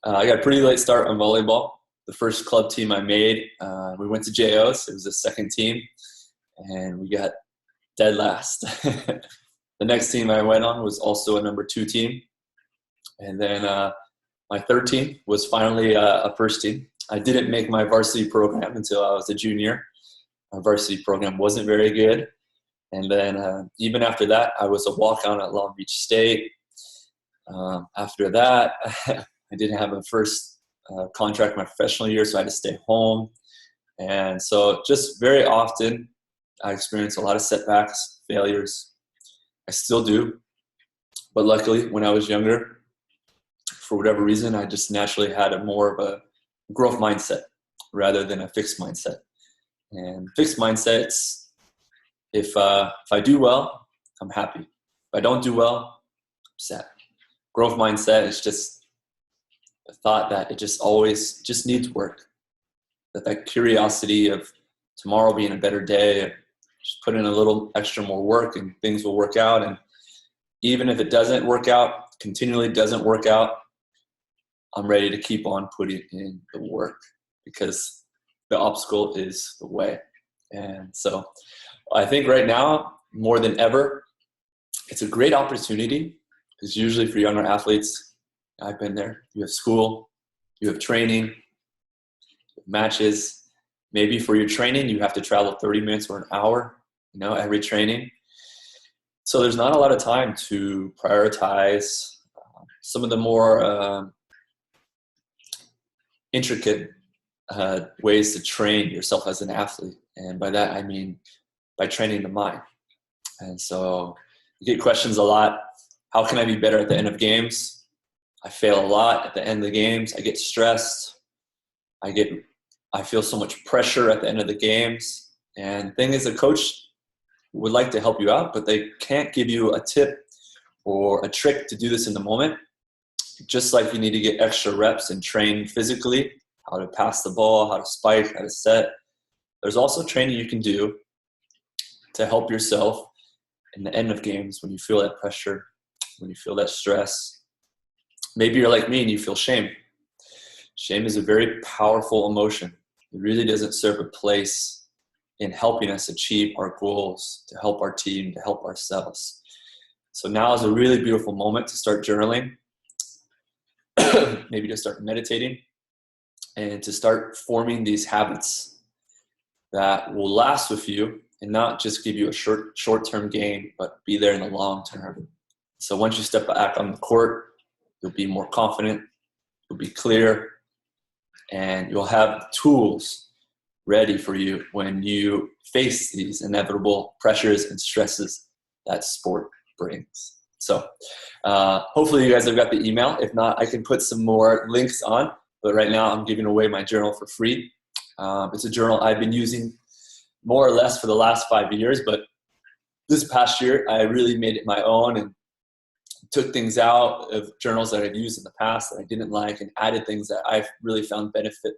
I got a pretty late start on volleyball. The first club team I made, we went to JOs. It was the second team, and we got dead last. The next team I went on was also a number 2 team. And then my third team was finally a first team. I didn't make my varsity program until I was a junior. My varsity program wasn't very good. And then even after that, I was a walk-on at Long Beach State. After that, I didn't have a first contract my professional year, so I had to stay home. And so just very often, I experienced a lot of setbacks, failures. I still do. But luckily, when I was younger, for whatever reason, I just naturally had a more of a growth mindset rather than a fixed mindset. And fixed mindsets, if I do well, I'm happy. If I don't do well, I'm sad. Growth mindset is just the thought that it just always just needs work. That curiosity of tomorrow being a better day, just put in a little extra more work and things will work out. And even if it doesn't work out, continually doesn't work out, I'm ready to keep on putting in the work because the obstacle is the way. And so I think right now, more than ever, it's a great opportunity because usually for younger athletes, I've been there, you have school, you have training, you have matches. Maybe for your training, you have to travel 30 minutes or an hour, every training. So there's not a lot of time to prioritize some of the more intricate ways to train yourself as an athlete. And by that, I mean by training the mind. And so you get questions a lot. How can I be better at the end of games? I fail a lot at the end of the games. I get stressed. I feel so much pressure at the end of the games. And the thing is, a coach would like to help you out, but they can't give you a tip or a trick to do this in the moment. Just like you need to get extra reps and train physically, how to pass the ball, how to spike, how to set. There's also training you can do to help yourself in the end of games when you feel that pressure, when you feel that stress. Maybe you're like me and you feel shame. Shame is a very powerful emotion. It really doesn't serve a place in helping us achieve our goals, to help our team, to help ourselves. So now is a really beautiful moment to start journaling. Maybe to start meditating and to start forming these habits that will last with you and not just give you a short-term gain, but be there in the long term. So once you step back on the court, you'll be more confident, you'll be clear, and you'll have tools ready for you when you face these inevitable pressures and stresses that sport brings. So hopefully you guys have got the email. If not, I can put some more links on. But right now I'm giving away my journal for free. It's a journal I've been using more or less for the last 5 years. But this past year, I really made it my own and took things out of journals that I've used in the past that I didn't like and added things that I've really found benefits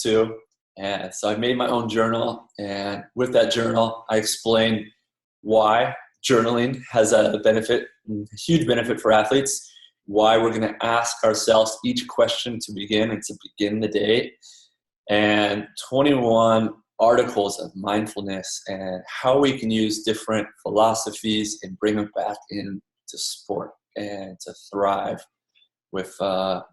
to. And so I made my own journal. And with that journal, I explained why journaling has a huge benefit for athletes, why we're going to ask ourselves each question to begin and to begin the day, and 21 articles of mindfulness and how we can use different philosophies and bring them back into sport and to thrive with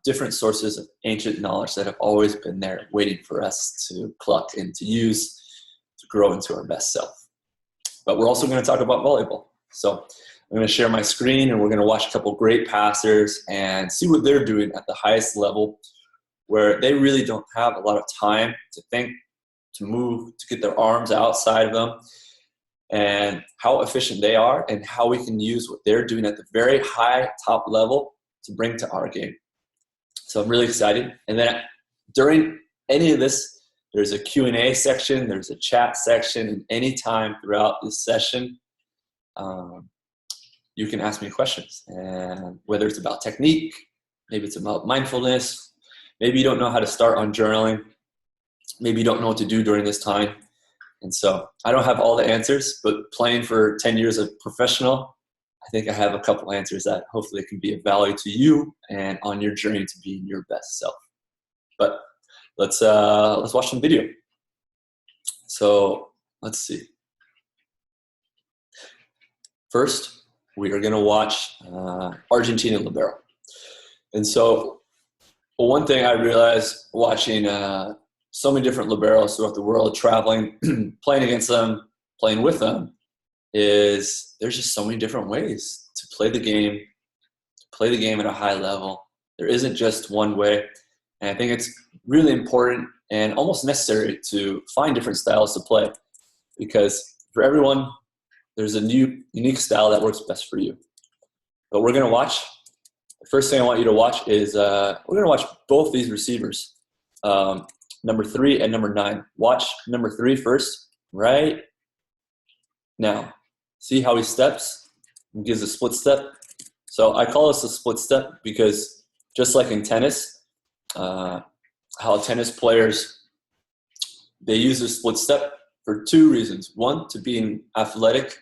different sources of ancient knowledge that have always been there waiting for us to pluck and to use to grow into our best self. But we're also going to talk about volleyball. So I'm going to share my screen and we're going to watch a couple great passers and see what they're doing at the highest level where they really don't have a lot of time to think, to move, to get their arms outside of them, and how efficient they are and how we can use what they're doing at the very high top level to bring to our game. So I'm really excited. And then during any of this, there's a Q&A section, there's a chat section, and any time throughout this session, you can ask me questions. And whether it's about technique, maybe it's about mindfulness, maybe you don't know how to start on journaling, maybe you don't know what to do during this time. And so I don't have all the answers, but playing for 10 years as a professional, I think I have a couple answers that hopefully can be of value to you and on your journey to being your best self. But let's watch some video. So let's see. First, we are going to watch Argentinian libero. And so one thing I realized watching so many different liberos throughout the world, traveling, playing against them, playing with them, is there's just so many different ways to play the game at a high level. There isn't just one way. And I think it's really important and almost necessary to find different styles to play, because for everyone, there's a unique style that works best for you. But we're going to watch. The first thing I want you to watch is we're going to watch both these receivers, number 3 and number 9. Watch number 3 first, right now. See how he steps and gives a split step. So I call this a split step because just like in tennis, how tennis players, they use a split step for 2 reasons. One, to be in athletic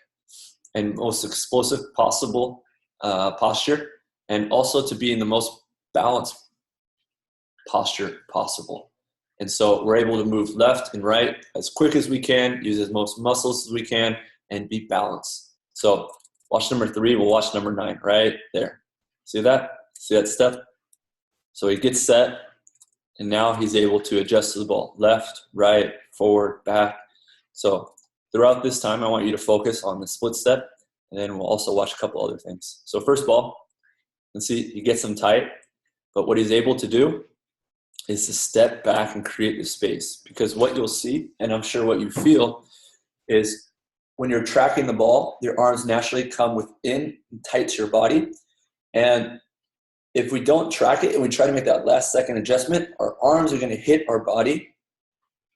and most explosive possible posture, and also to be in the most balanced posture possible. And so we're able to move left and right as quick as we can, use as most muscles as we can, and be balanced. So watch number 3, we'll watch number 9 right there. See that? See that step? So he gets set, and now he's able to adjust to the ball. Left, right, forward, back. So throughout this time, I want you to focus on the split step, and then we'll also watch a couple other things. So first ball, you can see he gets them tight, but what he's able to do is to step back and create the space. Because what you'll see, and I'm sure what you feel, is when you're tracking the ball, your arms naturally come within and tight to your body. And if we don't track it and we try to make that last second adjustment, our arms are going to hit our body.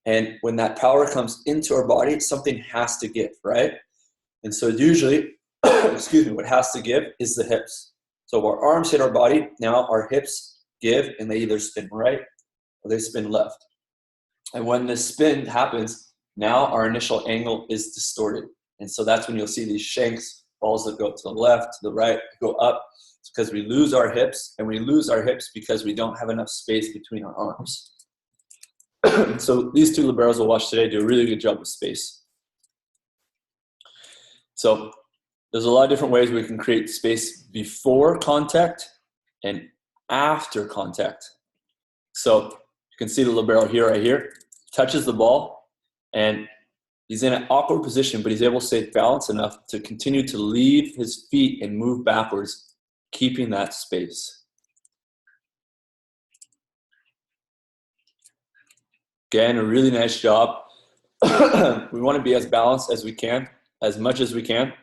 And when that power comes into our body, something has to give, right? And so usually, what has to give is the hips. So our arms hit our body, now our hips give, and they either spin right or they spin left. And when this spin happens, now our initial angle is distorted. And so that's when you'll see these shanks, balls that go to the left, to the right, go up. It's because we lose our hips, and we lose our hips because we don't have enough space between our arms. So these 2 liberos we'll watch today do a really good job with space. So there's a lot of different ways we can create space before contact and after contact. So you can see the libero here, right here, touches the ball, and he's in an awkward position, but he's able to stay balanced enough to continue to leave his feet and move backwards, keeping that space. Again, a really nice job. We want to be as balanced as we can, as much as we can.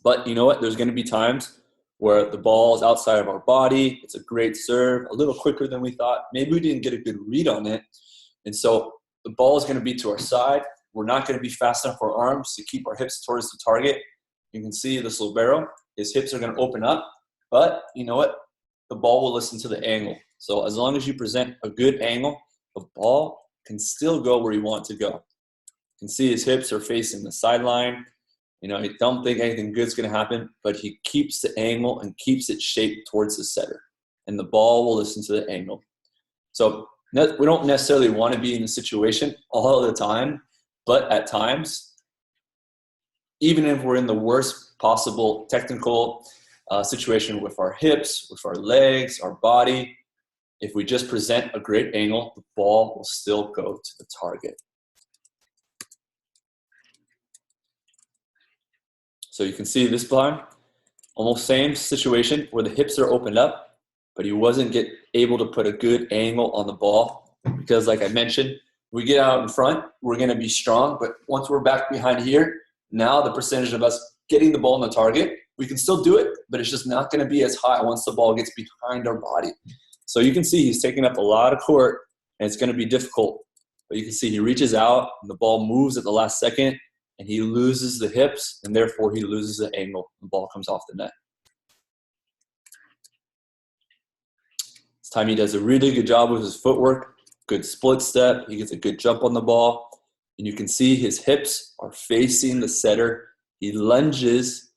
But you know what? There's going to be times where the ball is outside of our body. It's a great serve, a little quicker than we thought. Maybe we didn't get a good read on it. And so the ball is going to be to our side. We're not going to be fast enough for our arms to keep our hips towards the target. You can see this libero, his hips are going to open up. But you know what? The ball will listen to the angle. So as long as you present a good angle, the ball can still go where you want to go. You can see his hips are facing the sideline. You know, I don't think anything good's going to happen, but he keeps the angle and keeps it shaped towards the setter. And the ball will listen to the angle. So we don't necessarily want to be in a situation all the time, but at times, even if we're in the worst possible technical situation with our hips, with our legs, our body, if we just present a great angle, the ball will still go to the target. So you can see this time, almost same situation where the hips are opened up, but he wasn't able to put a good angle on the ball because, like I mentioned, we get out in front, we're going to be strong, but once we're back behind here, now the percentage of us getting the ball on the target, we can still do it, but it's just not going to be as high once the ball gets behind our body. So you can see he's taking up a lot of court, and it's going to be difficult. But you can see he reaches out, and the ball moves at the last second, and he loses the hips, and therefore he loses the angle. The ball comes off the net. This time he does a really good job with his footwork, good split step. He gets a good jump on the ball, and you can see his hips are facing the setter. He lunges,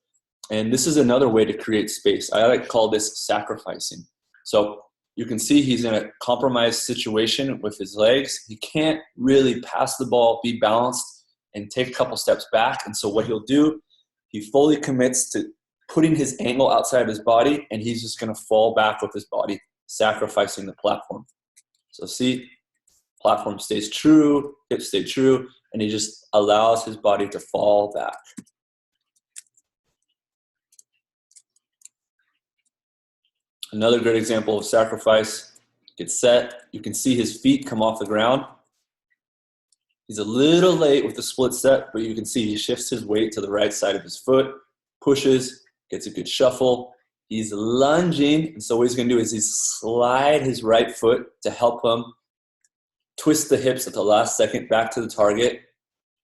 And this is another way to create space. I like to call this sacrificing. So you can see he's in a compromised situation with his legs. He can't really pass the ball, be balanced, and take a couple steps back. And so what he'll do, he fully commits to putting his angle outside of his body, and he's just going to fall back with his body, sacrificing the platform. So see, platform stays true, hips stay true, and he just allows his body to fall back. Another great example of sacrifice, gets set. You can see his feet come off the ground. He's a little late with the split step, but you can see he shifts his weight to the right side of his foot, pushes, gets a good shuffle. He's lunging, and so what he's going to do is he's slide his right foot to help him twist the hips at the last second back to the target,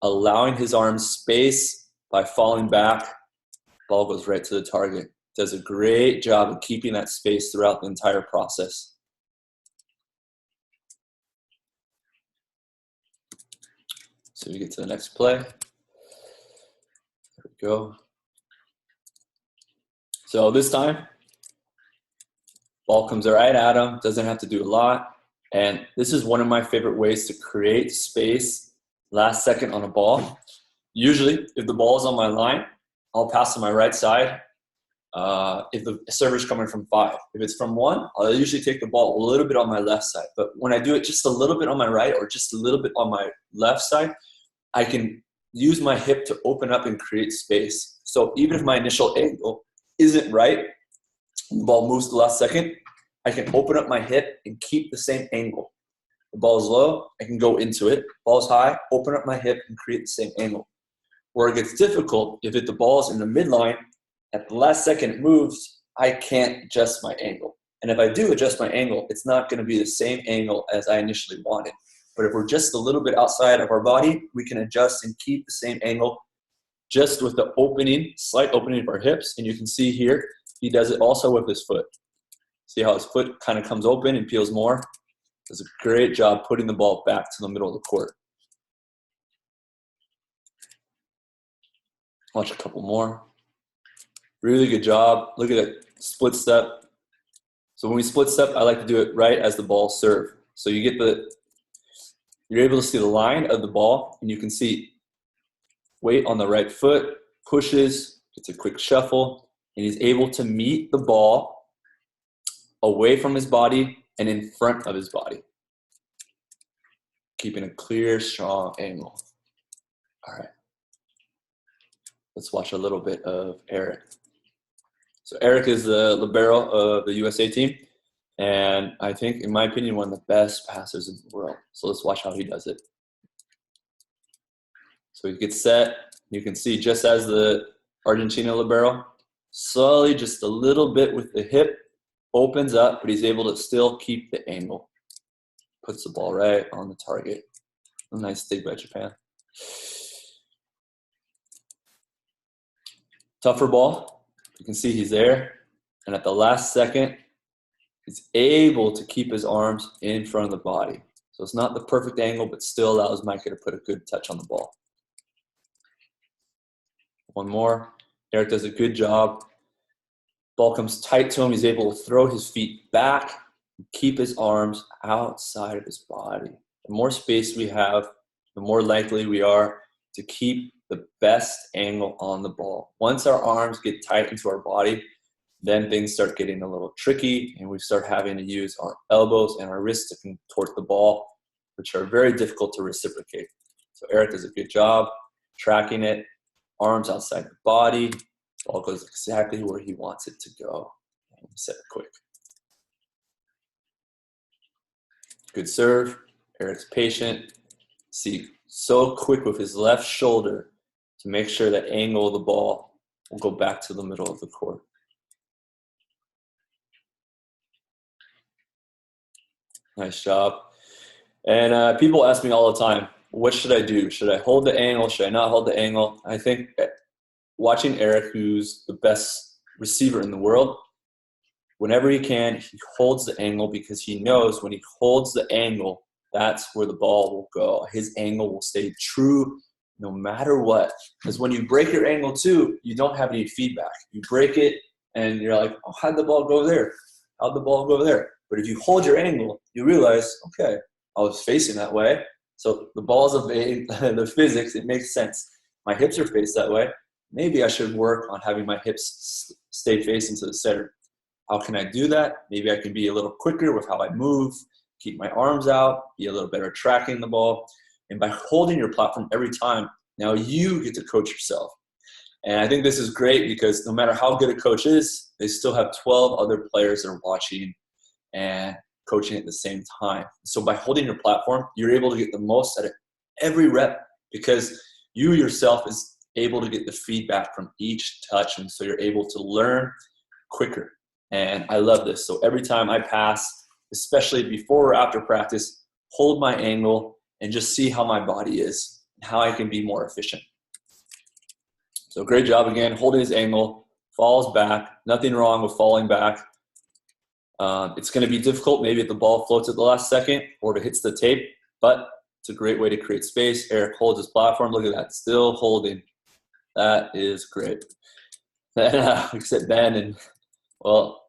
allowing his arms space by falling back. Ball goes right to the target. Does a great job of keeping that space throughout the entire process. So we get to the next play. There we go. So this time, ball comes right at him, doesn't have to do a lot. And this is one of my favorite ways to create space last second on a ball. Usually, if the ball is on my line, I'll pass to my right side. If the server's coming from 5. If it's from 1, I'll usually take the ball a little bit on my left side. But when I do it just a little bit on my right or just a little bit on my left side, I can use my hip to open up and create space. So even if my initial angle isn't right, the ball moves to the last second, I can open up my hip and keep the same angle. The ball is low, I can go into it. Ball is high, open up my hip and create the same angle. Where it gets difficult, if the ball is in the midline, at the last second it moves, I can't adjust my angle. And if I do adjust my angle, it's not going to be the same angle as I initially wanted. But if we're just a little bit outside of our body, we can adjust and keep the same angle just with the opening, slight opening of our hips. And you can see here, he does it also with his foot. See how his foot kind of comes open and peels more? Does a great job putting the ball back to the middle of the court. Watch a couple more. Really good job. Look at that split step. So when we split step, I like to do it right as the ball serve. So you get you're able to see the line of the ball, and you can see weight on the right foot, pushes, gets a quick shuffle, and he's able to meet the ball away from his body and in front of his body, keeping a clear, strong angle. All right. Let's watch a little bit of Erik. So Erik is the libero of the USA team, and I think, in my opinion, one of the best passers in the world. So let's watch how he does it. So he gets set. You can see just as the Argentina libero, slowly, just a little bit with the hip, opens up, but he's able to still keep the angle. Puts the ball right on the target. A nice dig by Japan. Tougher ball. You can see he's there, and at the last second, he's able to keep his arms in front of the body. So it's not the perfect angle, but still allows Micah to put a good touch on the ball. One more. Erik does a good job. Ball comes tight to him. He's able to throw his feet back and keep his arms outside of his body. The more space we have, the more likely we are to keep the best angle on the ball. Once our arms get tight into our body, then things start getting a little tricky, and we start having to use our elbows and our wrists to contort the ball, which are very difficult to reciprocate. So Erik does a good job tracking it, arms outside the body. Ball goes exactly where he wants it to go. And set it quick. Good serve. Erik's patient. See, so quick with his left shoulder to make sure that angle of the ball will go back to the middle of the court. Nice job. And people ask me all the time, what should I do? Should I hold the angle? Should I not hold the angle? I think watching Erik, who's the best receiver in the world, whenever he can, he holds the angle because he knows when he holds the angle, that's where the ball will go. His angle will stay true no matter what. Because when you break your angle too, you don't have any feedback. You break it and you're like, oh, how'd the ball go there? How'd the ball go there? But if you hold your angle, you realize, okay, I was facing that way. So the ball's obeying the physics. It makes sense. My hips are faced that way. Maybe I should work on having my hips stay facing to the center. How can I do that? Maybe I can be a little quicker with how I move, keep my arms out, be a little better at tracking the ball. And by holding your platform every time, now you get to coach yourself. And I think this is great because no matter how good a coach is, they still have 12 other players that are watching and coaching at the same time. So by holding your platform, you're able to get the most out of every rep because you yourself is able to get the feedback from each touch. And so you're able to learn quicker. And I love this. So every time I pass, especially before or after practice, hold my angle and just see how my body is and how I can be more efficient. So great job again, holding his angle, falls back, nothing wrong with falling back. It's going to be difficult maybe if the ball floats at the last second or if it hits the tape, but it's a great way to create space. Erik holds his platform, look at that, still holding. That is great. Then except Ben, and well,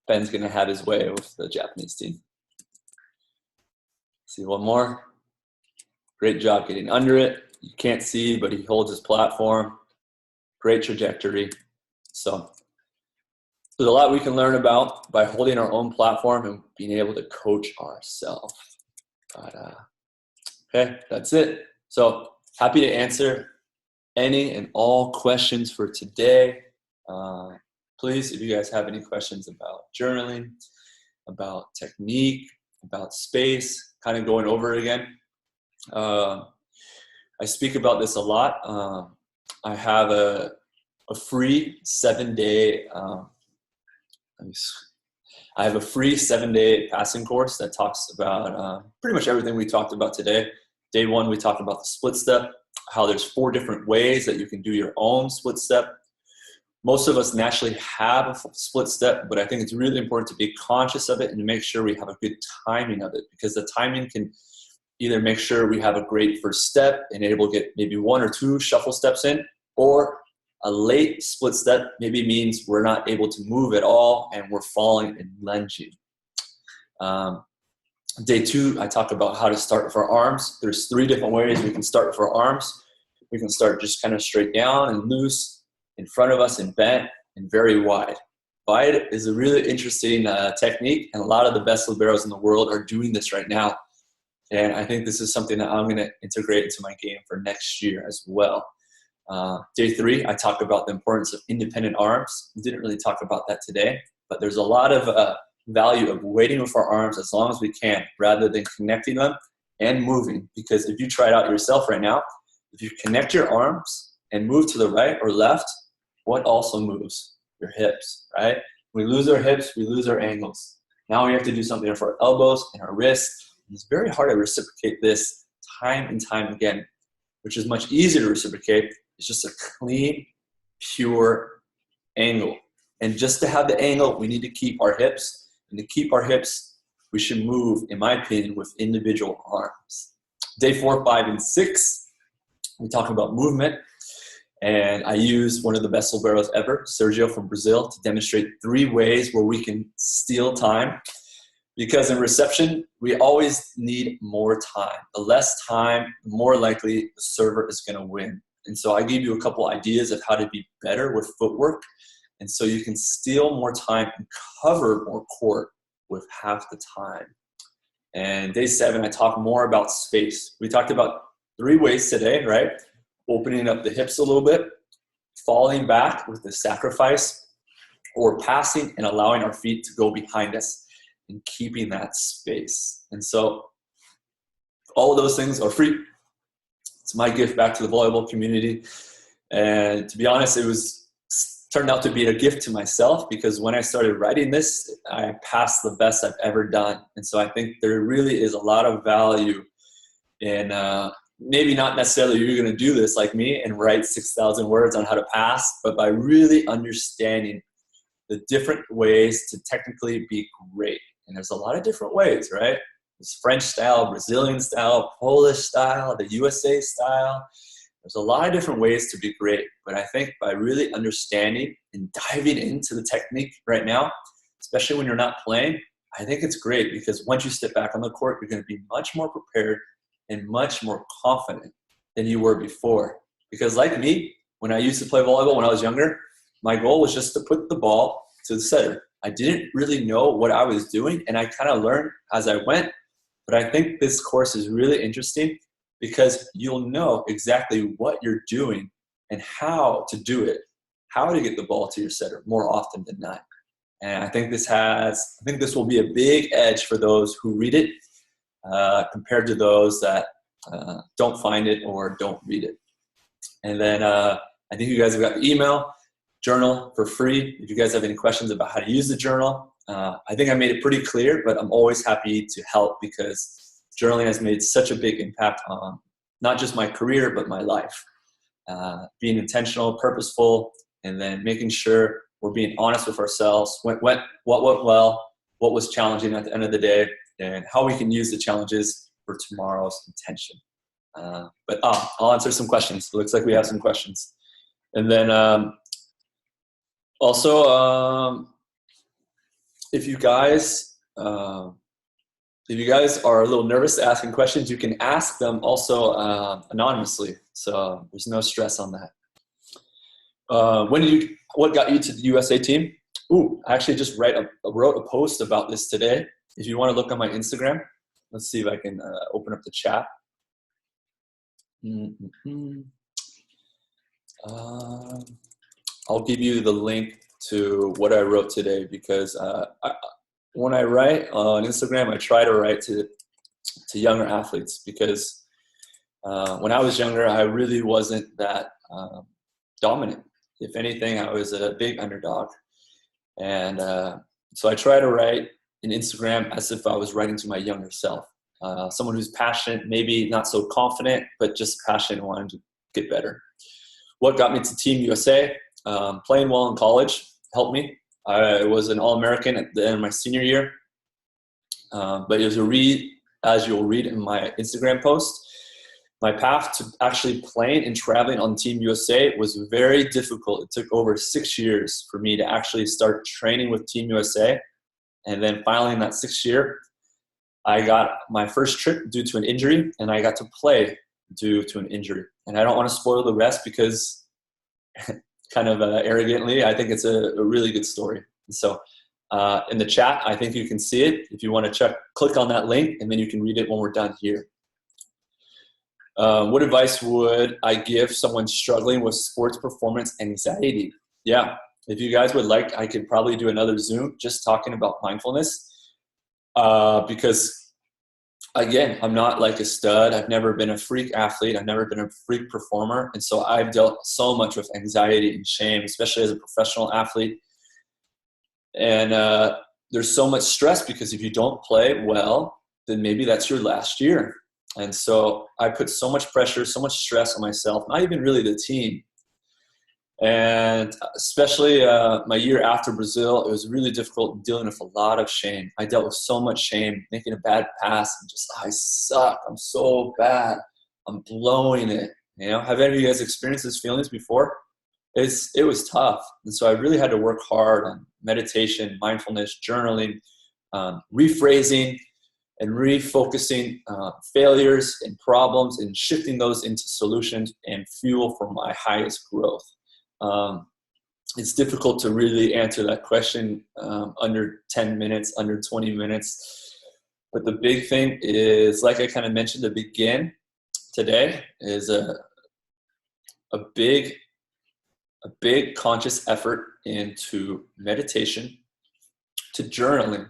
Ben's going to have his way with the Japanese team. See one more. Great job getting under it. You can't see, but he holds his platform. Great trajectory. So there's a lot we can learn about by holding our own platform and being able to coach ourselves. But okay, that's it. So happy to answer any and all questions for today. Please, if you guys have any questions about journaling, about technique, about space, kind of going over it again. I speak about this a lot. I have a free 7-day I have a free 7-day passing course that talks about pretty much everything we talked about today. Day 1, we talked about the split step, how there's 4 different ways that you can do your own split step. Most of us naturally have a split step, but I think it's really important to be conscious of it and to make sure we have a good timing of it, because the timing can either make sure we have a great first step and able to get maybe 1 or 2 shuffle steps in, or a late split step maybe means we're not able to move at all and we're falling and lunging. Day 2, I talk about how to start for arms. There's 3 different ways we can start for arms. We can start just kind of straight down and loose, in front of us and bent, and very wide. Wide is a really interesting technique, and a lot of the best liberos in the world are doing this right now. And I think this is something that I'm going to integrate into my game for next year as well. Day 3, I talk about the importance of independent arms. We didn't really talk about that today, but there's a lot of value of waiting with our arms as long as we can, rather than connecting them and moving. Because if you try it out yourself right now, if you connect your arms and move to the right or left, what also moves? Your hips, right? We lose our hips, we lose our angles. Now we have to do something for our elbows and our wrists. And it's very hard to reciprocate this time and time again, which is much easier to reciprocate. It's just a clean, pure angle. And just to have the angle, we need to keep our hips. And to keep our hips, we should move, in my opinion, with individual arms. Day 4, 5, and 6, we talk about movement. And I use one of the best liberos ever, Sergio from Brazil, to demonstrate 3 ways where we can steal time. Because in reception, we always need more time. The less time, the more likely the server is going to win. And so I gave you a couple ideas of how to be better with footwork. And so you can steal more time and cover more court with half the time. And day 7, I talk more about space. We talked about 3 ways today, right? Opening up the hips a little bit, falling back with the sacrifice, or passing and allowing our feet to go behind us and keeping that space. And so all of those things are free. It's my gift back to the volleyball community. And to be honest, it turned out to be a gift to myself, because when I started writing this, I passed the best I've ever done. And so I think there really is a lot of value in maybe not necessarily you're going to do this like me and write 6,000 words on how to pass, but by really understanding the different ways to technically be great. And there's a lot of different ways, right? There's French style, Brazilian style, Polish style, the USA style. There's a lot of different ways to be great, but I think by really understanding and diving into the technique right now, especially when you're not playing, I think it's great because once you step back on the court, you're going to be much more prepared and much more confident than you were before. Because like me, when I used to play volleyball when I was younger, my goal was just to put the ball to the setter. I didn't really know what I was doing, and I kind of learned as I went. But I think this course is really interesting because you'll know exactly what you're doing and how to do it, how to get the ball to your setter more often than not. And I think this will be a big edge for those who read it compared to those that don't find it or don't read it. And then I think you guys have got the email, journal for free. If you guys have any questions about how to use the journal, I think I made it pretty clear, but I'm always happy to help because journaling has made such a big impact on not just my career, but my life. Being intentional, purposeful, and then making sure we're being honest with ourselves. What went well, what was challenging at the end of the day, and how we can use the challenges for tomorrow's intention. But I'll answer some questions. It looks like we have some questions. And then also, if you guys are a little nervous to asking questions, you can ask them also anonymously. So there's no stress on that. What got you to the USA team? I actually just wrote a post about this today. If you want to look on my Instagram, let's see if I can open up the chat. I'll give you the link to what I wrote today because when I write on Instagram, I try to write to younger athletes because when I was younger, I really wasn't that dominant. If anything, I was a big underdog. And so I try to write in Instagram as if I was writing to my younger self. Someone who's passionate, maybe not so confident, but just passionate and wanting to get better. What got me to Team USA? Playing well in college helped me. I was an All-American at the end of my senior year. But it was as you'll read in my Instagram post, my path to actually playing and traveling on Team USA was very difficult. It took over 6 years for me to actually start training with Team USA. And then finally in that 6th year, I got my first trip due to an injury, and I got to play due to an injury. And I don't want to spoil the rest because kind of arrogantly, I think it's a really good story. And so in the chat, I think you can see it. If you want to click on that link, and then you can read it when we're done here. What advice would I give someone struggling with sports performance anxiety? Yeah, if you guys would like, I could probably do another Zoom just talking about mindfulness. Because again, I'm not like a stud. I've never been a freak athlete. I've never been a freak performer. And so I've dealt so much with anxiety and shame, especially as a professional athlete. And there's so much stress because if you don't play well, then maybe that's your last year. And so I put so much pressure, so much stress on myself, not even really the team. And especially my year after Brazil, it was really difficult dealing with a lot of shame. I dealt with so much shame, making a bad pass, and just, I suck. I'm so bad. I'm blowing it. Have any of you guys experienced these feelings before? It was tough. And so I really had to work hard on meditation, mindfulness, journaling, rephrasing, and refocusing failures and problems and shifting those into solutions and fuel for my highest growth. It's difficult to really answer that question under 10 minutes, under 20 minutes. But the big thing is, like I kind of mentioned to begin today, is a big conscious effort into meditation, to journaling,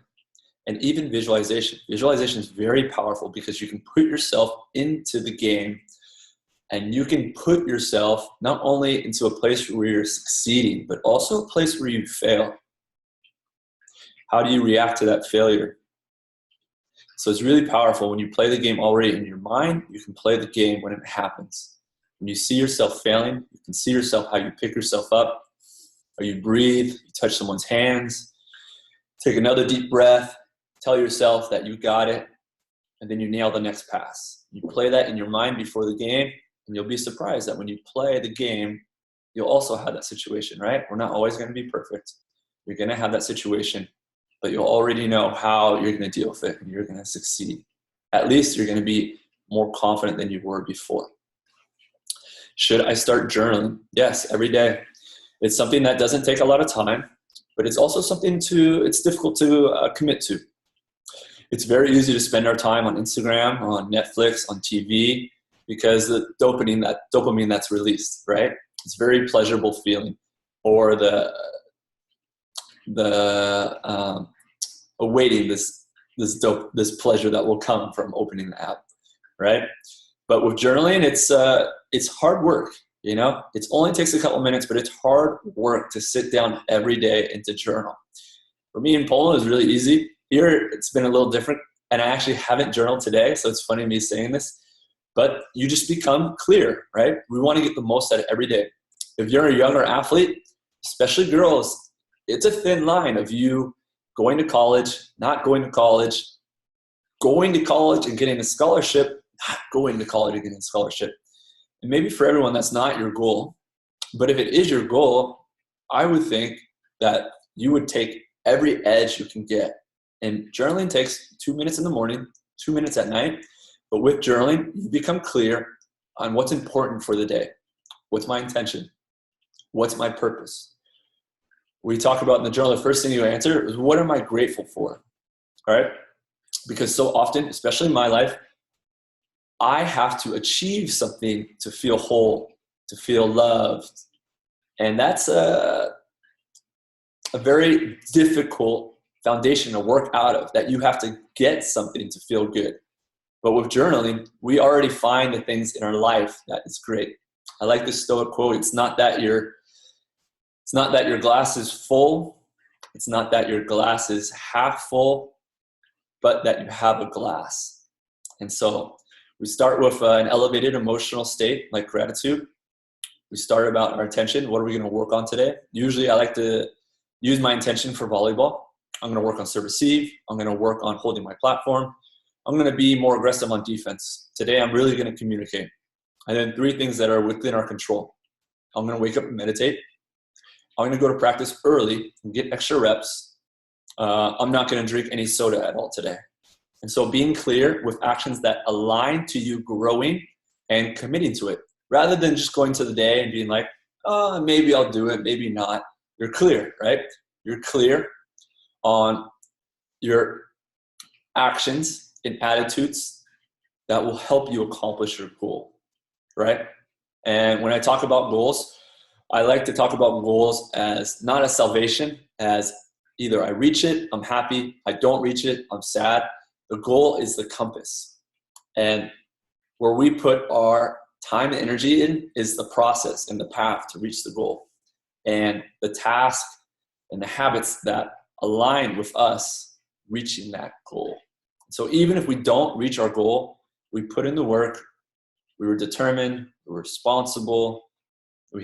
and even visualization. Visualization is very powerful because you can put yourself into the game, and you can put yourself not only into a place where you're succeeding, but also a place where you fail. How do you react to that failure? So it's really powerful. When you play the game already in your mind, you can play the game when it happens. When you see yourself failing, you can see yourself how you pick yourself up, or you breathe, you touch someone's hands, take another deep breath, tell yourself that you got it, and then you nail the next pass. You play that in your mind before the game, And you'll be surprised that when you play the game, you'll also have that situation, right? We're not always going to be perfect. You're going to have that situation, but you'll already know how you're going to deal with it, and you're going to succeed. At least you're going to be more confident than you were before. Should I start journaling? Yes, every day. It's something that doesn't take a lot of time, but it's also something it's difficult to commit to. It's very easy to spend our time on Instagram, on Netflix, on TV, because the dopamine that's released, right? It's a very pleasurable feeling, or awaiting this pleasure that will come from opening the app, right? But with journaling, it's hard work. You know, it only takes a couple minutes, but it's hard work to sit down every day and to journal. For me in Poland, it was really easy. Here, it's been a little different, and I actually haven't journaled today, so it's funny me saying this. But you just become clear, right? We want to get the most out of every day. If you're a younger athlete, especially girls, it's a thin line of you going to college, not going to college, going to college and getting a scholarship, not going to college and getting a scholarship. And maybe for everyone, that's not your goal. But if it is your goal, I would think that you would take every edge you can get. And journaling takes 2 minutes in the morning, 2 minutes at night. But with journaling, you become clear on what's important for the day. What's my intention? What's my purpose? We talk about in the journal, the first thing you answer is, what am I grateful for? All right? Because so often, especially in my life, I have to achieve something to feel whole, to feel loved. And that's a very difficult foundation to work out of, that you have to get something to feel good. But with journaling, we already find the things in our life that is great. I like this Stoic quote. It's not that your glass is full. It's not that your glass is half full, but that you have a glass. And so we start with an elevated emotional state like gratitude. We start about our intention. What are we going to work on today? Usually I like to use my intention for volleyball. I'm going to work on serve receive. I'm going to work on holding my platform. I'm going to be more aggressive on defense. Today I'm really going to communicate. And then 3 things that are within our control. I'm going to wake up and meditate. I'm going to go to practice early and get extra reps. I'm not going to drink any soda at all today. And so being clear with actions that align to you growing and committing to it, rather than just going to the day and being like, oh, maybe I'll do it, maybe not. You're clear, right? You're clear on your actions and attitudes that will help you accomplish your goal, right? And when I talk about goals, I like to talk about goals as not as salvation, as either I reach it, I'm happy, I don't reach it, I'm sad. The goal is the compass. And where we put our time and energy in is the process and the path to reach the goal. And the task and the habits that align with us reaching that goal. So even if we don't reach our goal, we put in the work, we were determined, we were responsible, we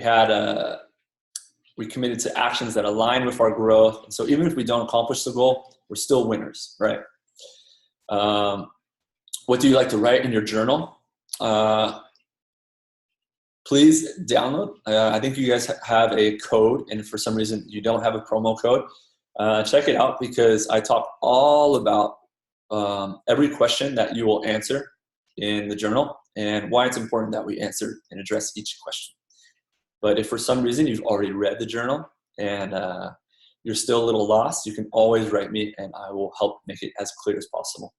committed to actions that align with our growth. And so even if we don't accomplish the goal, we're still winners, right? What do you like to write in your journal? Please download. I think you guys have a code, and for some reason you don't have a promo code. Check it out, because I talk all about every question that you will answer in the journal and why it's important that we answer and address each question. But if for some reason you've already read the journal and you're still a little lost, you can always write me and I will help make it as clear as possible.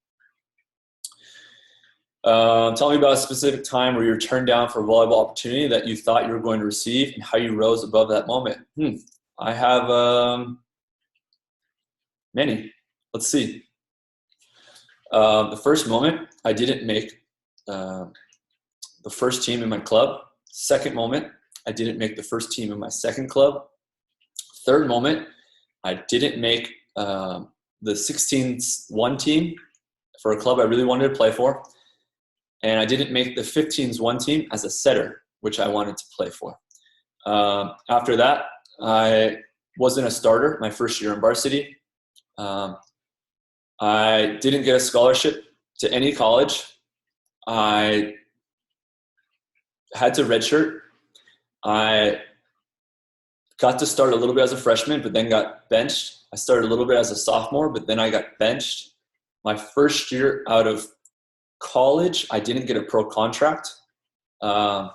Tell me about a specific time where you were turned down for a volleyball opportunity that you thought you were going to receive and how you rose above that moment. I have many. Let's see. The first moment, I didn't make the first team in my club. Second moment, I didn't make the first team in my second club. Third moment, I didn't make the 16s1 team for a club I really wanted to play for. And I didn't make the 15s1 team as a setter, which I wanted to play for. After that, I wasn't a starter my first year in varsity. I didn't get a scholarship to any college. I had to redshirt. I got to start a little bit as a freshman, but then got benched. I started a little bit as a sophomore, but then I got benched. My first year out of college, I didn't get a pro contract. My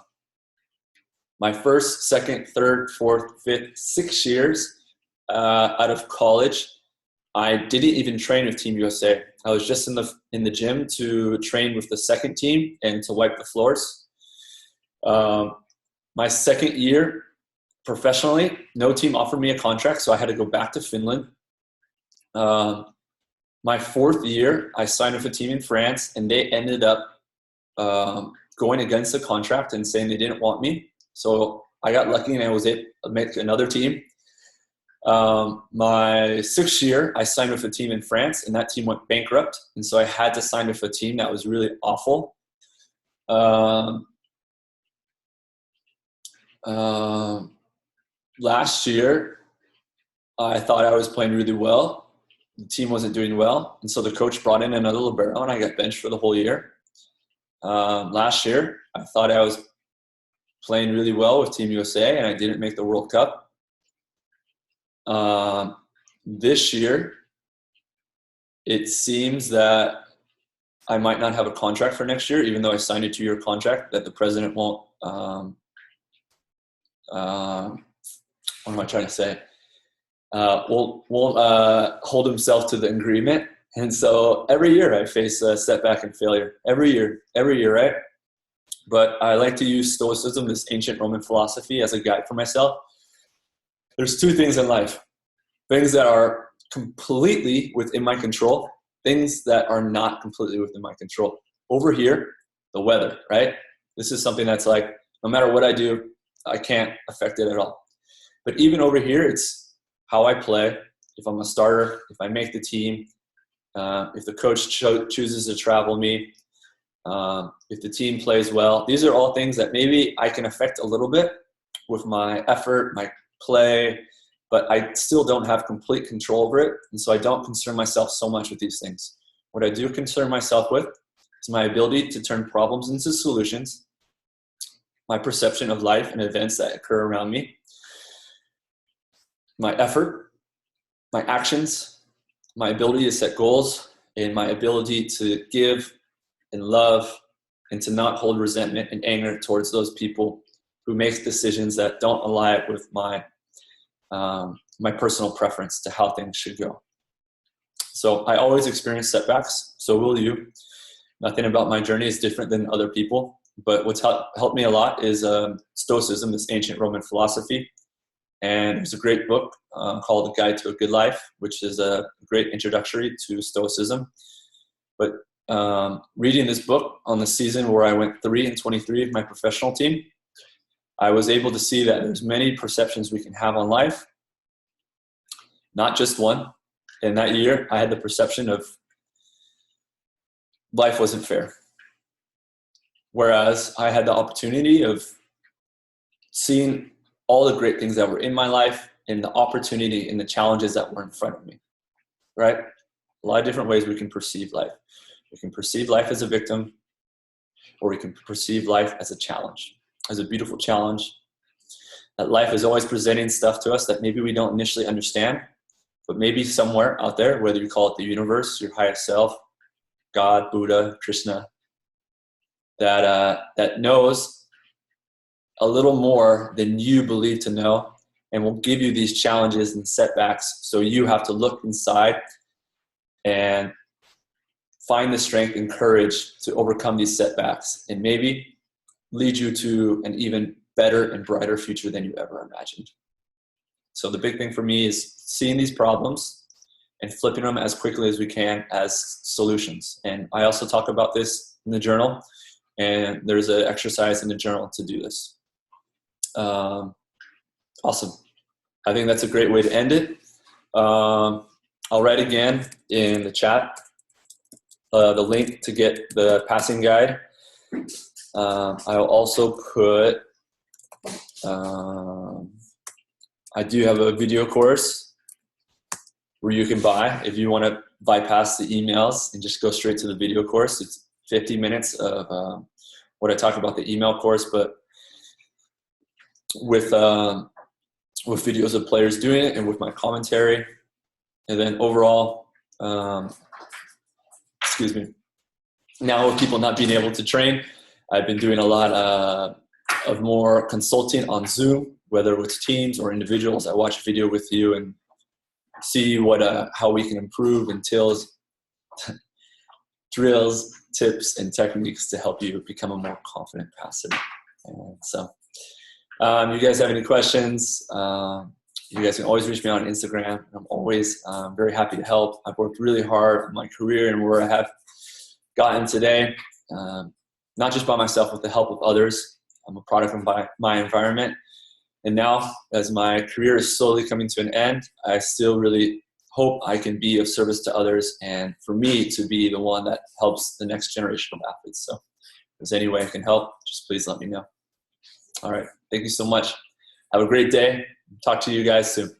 first, second, third, fourth, fifth, 6 years out of college, I didn't even train with Team USA. I was just in the gym to train with the second team and to wipe the floors. My second year professionally, no team offered me a contract, so I had to go back to Finland. My fourth year, I signed with a team in France, and they ended up going against the contract and saying they didn't want me. So I got lucky and I was able to make another team. My sixth year, I signed with a team in France, and that team went bankrupt. And so I had to sign with a team that was really awful. Last year, I thought I was playing really well. The team wasn't doing well. And so the coach brought in another libero, and I got benched for the whole year. Last year, I thought I was playing really well with Team USA, and I didn't make the World Cup. This year, it seems that I might not have a contract for next year, even though I signed a 2-year contract, that the president won't, what am I trying to say? Won't hold himself to the agreement. And so every year I face a setback and failure. Every year, right? But I like to use Stoicism, this ancient Roman philosophy, as a guide for myself. There's two things in life: things that are completely within my control, things that are not completely within my control. Over here, the weather, right? This is something that's like, no matter what I do, I can't affect it at all. But even over here, it's how I play. If I'm a starter, if I make the team, if the coach chooses to travel me, if the team plays well. These are all things that maybe I can affect a little bit with my effort, my play, but I still don't have complete control over it. And so I don't concern myself so much with these things. What I do concern myself with is my ability to turn problems into solutions, my perception of life and events that occur around me, my effort, my actions, my ability to set goals, and my ability to give and love and to not hold resentment and anger towards those people who make decisions that don't align with my personal preference to how things should go. So I always experience setbacks. So will you. Nothing about my journey is different than other people. But what's helped me a lot is Stoicism, this ancient Roman philosophy. And there's a great book called The Guide to a Good Life, which is a great introductory to Stoicism. But reading this book on the season where I went 3-23 of my professional team, I was able to see that there's many perceptions we can have on life, not just one. And that year, I had the perception of life wasn't fair. Whereas I had the opportunity of seeing all the great things that were in my life and the opportunity and the challenges that were in front of me, right? A lot of different ways we can perceive life. We can perceive life as a victim, or we can perceive life as a challenge, as a beautiful challenge. That life is always presenting stuff to us that maybe we don't initially understand, but maybe somewhere out there, whether you call it the universe, your highest self, God, Buddha, Krishna, that knows a little more than you believe to know, and will give you these challenges and setbacks. So you have to look inside and find the strength and courage to overcome these setbacks, and maybe lead you to an even better and brighter future than you ever imagined. So the big thing for me is seeing these problems and flipping them as quickly as we can as solutions. And I also talk about this in the journal, and there's an exercise in the journal to do this. Awesome. I think that's a great way to end it. I'll write again in the chat the link to get the passing guide. I'll also put, I do have a video course where you can buy if you want to bypass the emails and just go straight to the video course. It's 50 minutes of what I talk about the email course, but with videos of players doing it and with my commentary. And then overall, excuse me, now with people not being able to train, I've been doing a lot of more consulting on Zoom, whether with teams or individuals. I watch a video with you and see how we can improve, entails drills, tips, and techniques to help you become a more confident passer. And so you guys have any questions, you guys can always reach me on Instagram. I'm always very happy to help. I've worked really hard on my career and where I have gotten today, not just by myself, with the help of others. I'm a product of my environment. And now, as my career is slowly coming to an end, I still really hope I can be of service to others, and for me to be the one that helps the next generation of athletes. So if there's any way I can help, just please let me know. All right. Thank you so much. Have a great day. Talk to you guys soon.